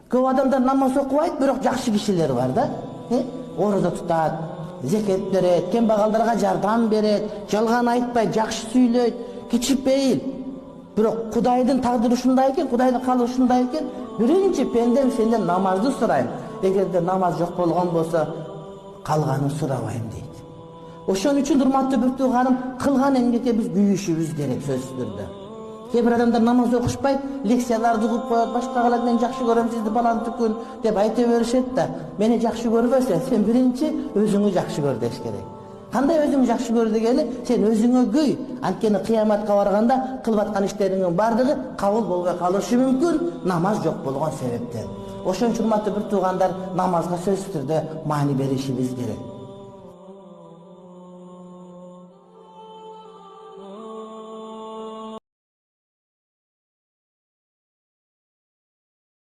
Көп адамдар намаз окубайт, бирок жакшы кишилер бар да. Ораза тутат, зекет берет, кембагалдарга жардам берет, жалган айтпайт, жакшы сүйлөйт, кичипейил. Бирок Кудайдын тагдыры ушундай экен, Кудайдын каалы ушундай экен. Биринчи пендем сенден намазды сурайм. Эгерде намаз жок болгон болсо, калганын сурабайм дейт. Ошон үчүн урматтуу бир тууганым, кылган эмгекке биз күйүшүбүз керек сөзсүз түрдө. Кээ бир адамдар намаз окушпайт, лекцияларды угуп коет, башкалар мен жакшы көрөм сизди баланты күн деп айта беришет да, мени жакшы көрбөсөң, сен биринчи өзүңү жакшы көр деш керек. Кандай өзүңү жакшы көр дегени, сен өзүңө көй. Анткени кыяматка барганда кылып аткан иштериңдин бардыгы кабыл болбой калышы мүмкүн, намаз жок болгон себептен. Ошон үчүн урматтуу бир туугандар, намазга сөзсүз түрдө маани беришибиз керек.